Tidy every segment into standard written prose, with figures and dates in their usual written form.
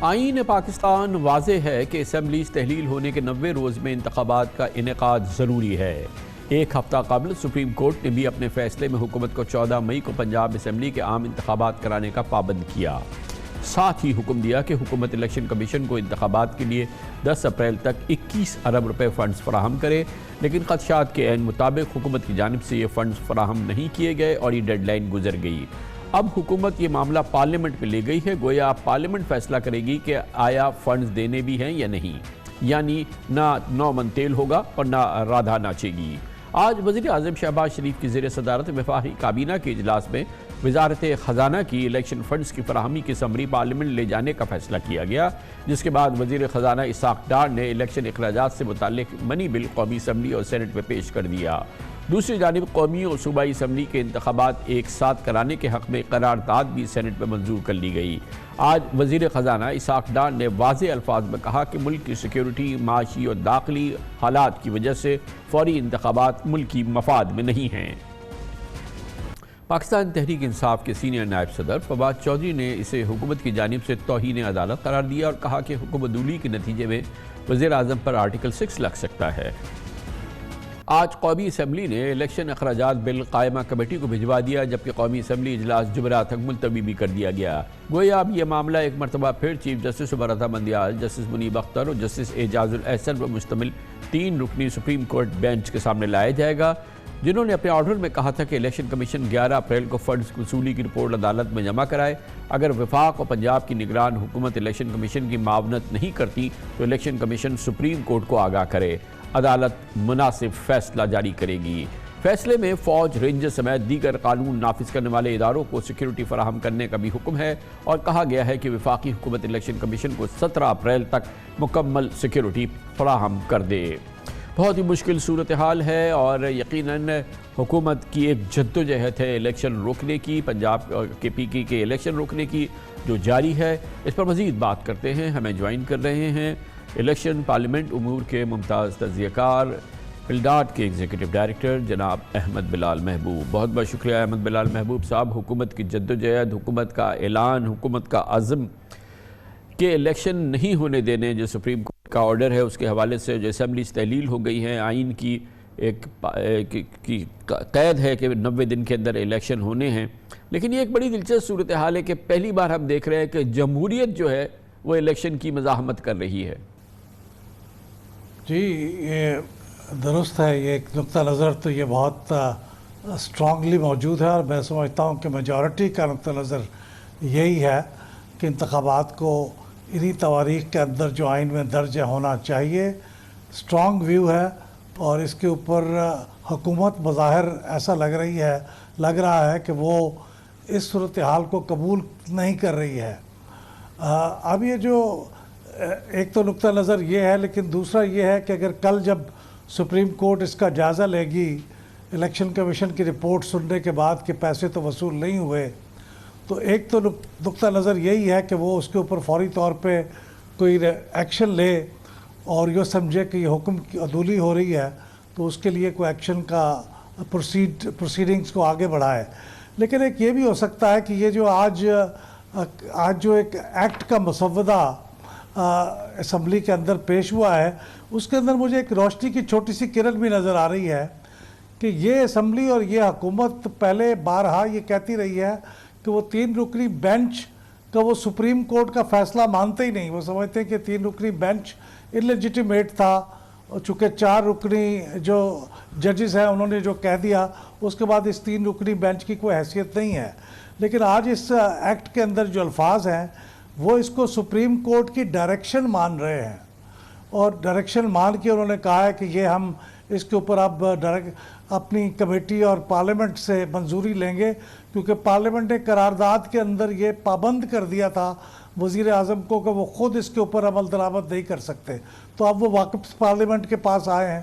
آئین پاکستان واضح ہے کہ اسمبلیز تحلیل ہونے کے 90 روز میں انتخابات کا انعقاد ضروری ہے۔ ایک ہفتہ قبل سپریم کورٹ نے بھی اپنے فیصلے میں حکومت کو 14 مئی کو پنجاب اسمبلی کے عام انتخابات کرانے کا پابند کیا۔ ساتھ ہی حکم دیا کہ حکومت الیکشن کمیشن کو انتخابات کے لیے 10 اپریل تک 21 ارب روپے فنڈز فراہم کرے، لیکن خدشات کے عین مطابق حکومت کی جانب سے یہ فنڈز فراہم نہیں کیے گئے اور یہ ڈیڈ لائن گزر گئی۔ اب حکومت یہ معاملہ پارلیمنٹ میں لے گئی ہے، گویا پارلیمنٹ فیصلہ کرے گی کہ آیا فنڈز دینے بھی ہیں یا نہیں، یعنی نہ نو من تیل ہوگا اور نہ رادھا ناچے گی۔ آج وزیر اعظم شہباز شریف کی زیر صدارت وفاقی کابینہ کے اجلاس میں وزارت خزانہ کی الیکشن فنڈز کی فراہمی کی سمری پارلیمنٹ لے جانے کا فیصلہ کیا گیا، جس کے بعد وزیر خزانہ اسحاق ڈار نے الیکشن اخراجات سے متعلق منی بل قومی اسمبلی اور سینٹ میں پیش کر دیا۔ دوسری جانب قومی اور صوبائی اسمبلی کے انتخابات ایک ساتھ کرانے کے حق میں قرارداد بھی سینٹ میں منظور کر لی گئی۔ آج وزیر خزانہ اسحاق ڈار نے واضح الفاظ میں کہا کہ ملک کی سیکیورٹی، معاشی اور داخلی حالات کی وجہ سے فوری انتخابات ملکی مفاد میں نہیں ہیں۔ پاکستان تحریک انصاف کے سینئر نائب صدر فواد چودھری نے اسے حکومت کی جانب سے توہین عدالت قرار دیا اور کہا کہ حکم عدولی کے نتیجے میں وزیر اعظم پر آرٹیکل 6 لگ سکتا ہے۔ آج قومی اسمبلی نے الیکشن اخراجات بل قائمہ کمیٹی کو بھجوا دیا، جبکہ قومی اسمبلی اجلاس جمعرات تک ملتوی بھی کر دیا گیا۔ گویا اب یہ معاملہ ایک مرتبہ پھر چیف جسٹس عمر مندیال، جسٹس منیب اختر اور جسٹس اعجاز الاحسن پر مشتمل 3 رکنی سپریم کورٹ بینچ کے سامنے لایا جائے گا، جنہوں نے اپنے آرڈر میں کہا تھا کہ الیکشن کمیشن 11 اپریل کو فنڈز وصولی کی رپورٹ عدالت میں جمع کرائے۔ اگر وفاق اور پنجاب کی نگران حکومت الیکشن کمیشن کی معاونت نہیں کرتی تو الیکشن کمیشن سپریم کورٹ کو آگاہ کرے، عدالت مناسب فیصلہ جاری کرے گی۔ فیصلے میں فوج، رینجر سمیت دیگر قانون نافذ کرنے والے اداروں کو سیکیورٹی فراہم کرنے کا بھی حکم ہے اور کہا گیا ہے کہ وفاقی حکومت الیکشن کمیشن کو 17 اپریل تک مکمل سیکیورٹی فراہم کر دے۔ بہت ہی مشکل صورتحال ہے اور یقیناً حکومت کی ایک جدوجہد ہے الیکشن روکنے کی، پنجاب کے PK کے الیکشن روکنے کی جو جاری ہے۔ اس پر مزید بات کرتے ہیں، ہمیں جوائن کر رہے ہیں الیکشن پارلیمنٹ امور کے ممتاز تجزیہ کار پلڈاٹ کے ایگزیکٹو ڈائریکٹر جناب احمد بلال محبوب۔ بہت بہت شکریہ احمد بلال محبوب صاحب۔ حکومت کی جدوجہد، حکومت کا اعلان، حکومت کا عزم کہ الیکشن نہیں ہونے دینے، جو سپریم کورٹ کا آرڈر ہے اس کے حوالے سے جو اسمبلیز تحلیل ہو گئی ہیں، آئین کی ایک قید ہے کہ 90 دن کے اندر الیکشن ہونے ہیں، لیکن یہ ایک بڑی دلچسپ صورتحال ہے کہ پہلی بار ہم دیکھ رہے ہیں کہ جمہوریت جو ہے وہ الیکشن کی مزاحمت کر رہی ہے۔ جی یہ درست ہے، یہ ایک نقطہ نظر تو یہ بہت اسٹرانگلی موجود ہے اور میں سمجھتا ہوں کہ میجورٹی کا نقطہ نظر یہی ہے کہ انتخابات کو انہی تواریخ کے اندر جو آئین میں درج ہونا چاہیے، اسٹرانگ ویو ہے اور اس کے اوپر حکومت بظاہر ایسا لگ رہا ہے کہ وہ اس صورتحال کو قبول نہیں کر رہی ہے۔ اب یہ جو ایک تو نقطہ نظر یہ ہے، لیکن دوسرا یہ ہے کہ اگر کل جب سپریم کورٹ اس کا جائزہ لے گی الیکشن کمیشن کی رپورٹ سننے کے بعد کہ پیسے تو وصول نہیں ہوئے، تو ایک تو نقطہ نظر یہی ہے کہ وہ اس کے اوپر فوری طور پہ کوئی ایکشن لے اور یہ سمجھے کہ یہ حکم کی عدولی ہو رہی ہے تو اس کے لیے کوئی ایکشن کا پروسیڈنگز کو آگے بڑھائے۔ لیکن ایک یہ بھی ہو سکتا ہے کہ یہ جو آج جو ایک ایکٹ کا مسودہ اسمبلی کے اندر پیش ہوا ہے، اس کے اندر مجھے ایک روشنی کی چھوٹی سی کرن بھی نظر آ رہی ہے کہ یہ اسمبلی اور یہ حکومت پہلے بارہا یہ کہتی رہی ہے کہ وہ 3 رکنی بینچ کا وہ سپریم کورٹ کا فیصلہ مانتے ہی نہیں، وہ سمجھتے ہیں کہ 3 رکنی بینچ انلیجیٹیمیٹ تھا، چونکہ 4 رکنی جو ججز ہیں انہوں نے جو کہہ دیا اس کے بعد اس 3 رکنی بینچ کی کوئی حیثیت نہیں ہے۔ لیکن آج اس ایکٹ کے اندر جو الفاظ ہیں وہ اس کو سپریم کورٹ کی ڈائریکشن مان رہے ہیں اور ڈائریکشن مان کے انہوں نے کہا ہے کہ یہ ہم اس کے اوپر اب اپنی کمیٹی اور پارلیمنٹ سے منظوری لیں گے، کیونکہ پارلیمنٹ نے قرارداد کے اندر یہ پابند کر دیا تھا وزیر اعظم کو کہ وہ خود اس کے اوپر عمل درآمد نہیں کر سکتے، تو اب وہ واپس پارلیمنٹ کے پاس آئے ہیں۔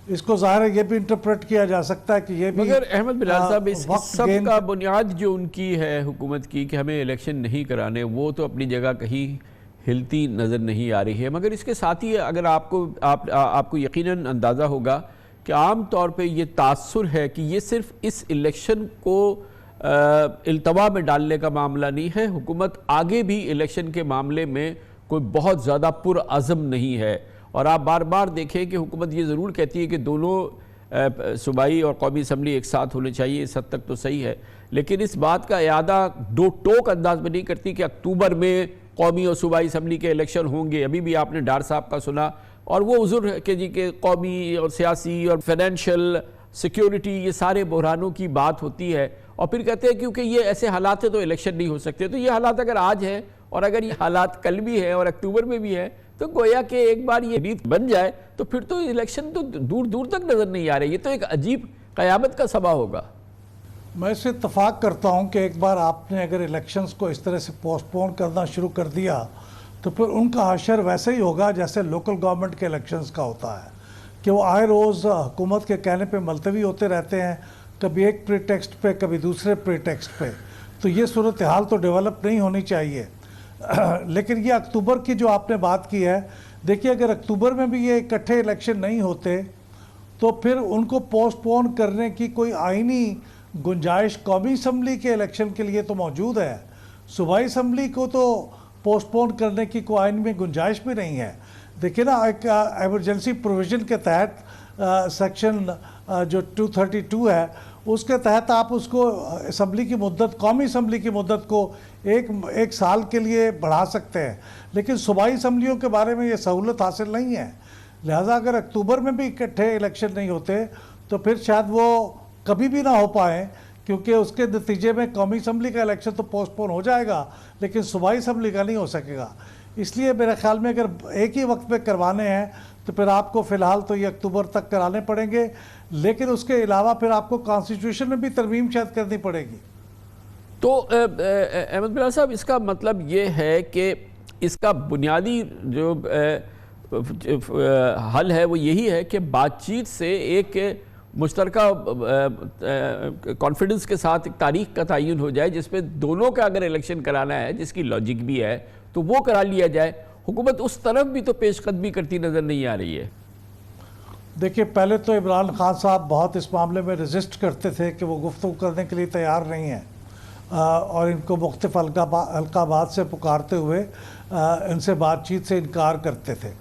اس کو ظاہر ہے یہ بھی انٹرپریٹ کیا جا سکتا ہے کہ یہ بھی مگر احمد بلال صاحب اس سب کا بنیاد جو ان کی ہے حکومت کی کہ ہمیں الیکشن نہیں کرانے، وہ تو اپنی جگہ کہیں ہلتی نظر نہیں آ رہی ہے۔ مگر اس کے ساتھ ہی اگر آپ کو یقیناً اندازہ ہوگا کہ عام طور پہ یہ تاثر ہے کہ یہ صرف اس الیکشن کو التوا میں ڈالنے کا معاملہ نہیں ہے، حکومت آگے بھی الیکشن کے معاملے میں کوئی بہت زیادہ پرعزم نہیں ہے، اور آپ بار بار دیکھیں کہ حکومت یہ ضرور کہتی ہے کہ دونوں صوبائی اور قومی اسمبلی ایک ساتھ ہونے چاہیے، اس حد تک تو صحیح ہے، لیکن اس بات کا اعادہ دو ٹوک انداز میں نہیں کرتی کہ اکتوبر میں قومی اور صوبائی اسمبلی کے الیکشن ہوں گے۔ ابھی بھی آپ نے ڈار صاحب کا سنا، اور وہ عذر ہے کہ جی کہ قومی اور سیاسی اور فائنینشیل سیکیورٹی یہ سارے بحرانوں کی بات ہوتی ہے، اور پھر کہتے ہیں کیونکہ یہ ایسے حالات ہیں تو الیکشن نہیں ہو سکتے۔ تو یہ حالات اگر آج ہیں اور اگر یہ حالات کل بھی ہیں اور اکتوبر میں بھی ہیں، تو گویا کہ ایک بار یہ ریت بن جائے تو پھر تو الیکشن تو دور دور تک نظر نہیں آ رہے۔ یہ تو ایک عجیب قیامت کا سبا ہوگا۔ میں اس سے اتفاق کرتا ہوں کہ ایک بار آپ نے اگر الیکشنز کو اس طرح سے پوسٹ پون کرنا شروع کر دیا تو پھر ان کا حشر ویسے ہی ہوگا جیسے لوکل گورنمنٹ کے الیکشنز کا ہوتا ہے، کہ وہ آئے روز حکومت کے کہنے پہ ملتوی ہوتے رہتے ہیں، کبھی ایک پری ٹیکسٹ پہ کبھی دوسرے پری ٹیکسٹ پہ۔ تو یہ صورتحال تو ڈیولپ نہیں ہونی چاہیے۔ لیکن یہ اکتوبر کی جو آپ نے بات کی ہے، دیکھیے اگر اکتوبر میں بھی یہ اکٹھے الیکشن نہیں ہوتے تو پھر ان کو پوسٹ پون کرنے کی کوئی آئینی گنجائش قومی اسمبلی کے الیکشن کے لیے تو موجود ہے، صوبائی اسمبلی کو تو پوسٹ پون کرنے کی کوئی آئین میں گنجائش بھی نہیں ہے۔ دیکھیں نا، ایک ایمرجنسی پروویژن کے تحت سیکشن جو 232 ہے، اس کے تحت آپ اس کو اسمبلی کی مدت، قومی اسمبلی کی مدت کو ایک سال کے لیے بڑھا سکتے ہیں، لیکن صوبائی اسمبلیوں کے بارے میں یہ سہولت حاصل نہیں ہے۔ لہٰذا اگر اکتوبر میں بھی اکٹھے الیکشن نہیں ہوتے تو پھر شاید وہ کبھی بھی نہ ہو پائیں، کیونکہ اس کے نتیجے میں قومی اسمبلی کا الیکشن تو پوسٹ پون ہو جائے گا لیکن صوبائی اسمبلی کا نہیں ہو سکے گا۔ اس لیے میرے خیال میں اگر ایک ہی وقت پہ کروانے ہیں تو پھر آپ کو فی الحال تو یہ اکتوبر تک کرانے پڑیں گے، لیکن اس کے علاوہ پھر آپ کو کانسٹیٹیوشن میں بھی ترمیم شاید کرنی پڑے گی۔ تو احمد بلال صاحب، اس کا مطلب یہ ہے کہ اس کا بنیادی جو حل ہے وہ یہی ہے کہ بات چیت سے ایک مشترکہ کانفیڈنس کے ساتھ ایک تاریخ کا تعین ہو جائے جس پہ دونوں کا اگر الیکشن کرانا ہے، جس کی لاجک بھی ہے تو وہ کرا لیا جائے۔ حکومت اس طرف بھی تو پیش قدمی کرتی نظر نہیں آ رہی ہے۔ دیکھیے، پہلے تو عمران خان صاحب بہت اس معاملے میں ریزسٹ کرتے تھے کہ وہ گفتگو کرنے کے لیے تیار نہیں ہیں، اور ان کو مختلف حلقہ سے پکارتے ہوئے ان سے بات چیت سے انکار کرتے تھے۔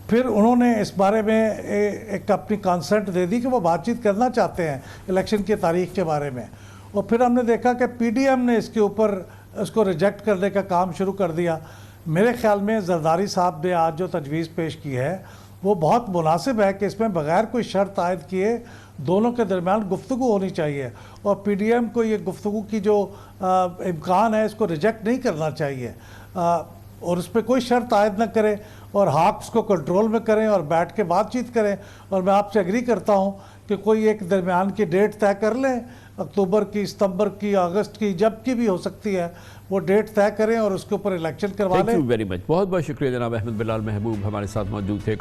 پھر انہوں نے اس بارے میں ایک اپنی کانسنٹ دے دی کہ وہ بات چیت کرنا چاہتے ہیں الیکشن کی تاریخ کے بارے میں، اور پھر ہم نے دیکھا کہ پی ڈی ایم نے اس کے اوپر اس کو ریجیکٹ کرنے کا کام شروع کر دیا۔ میرے خیال میں زرداری صاحب نے آج جو تجویز پیش کی ہے وہ بہت مناسب ہے کہ اس میں بغیر کوئی شرط عائد کیے دونوں کے درمیان گفتگو ہونی چاہیے، اور پی ڈی ایم کو یہ گفتگو کی جو امکان ہے اس کو ریجیکٹ نہیں کرنا چاہیے، اور اس پہ کوئی شرط عائد نہ کرے، اور ہاکس کو کنٹرول میں کریں اور بیٹھ کے بات چیت کریں۔ اور میں آپ سے ایگری کرتا ہوں کہ کوئی ایک درمیان کی ڈیٹ طے کر لیں، اکتوبر کی، ستمبر کی، اگست کی، جب کی بھی ہو سکتی ہے، وہ ڈیٹ طے کریں اور اس کے اوپر الیکشن کروا لیں۔ تھینک یو ویری مچ، بہت بہت شکریہ جناب احمد بلال محبوب ہمارے ساتھ موجود تھے۔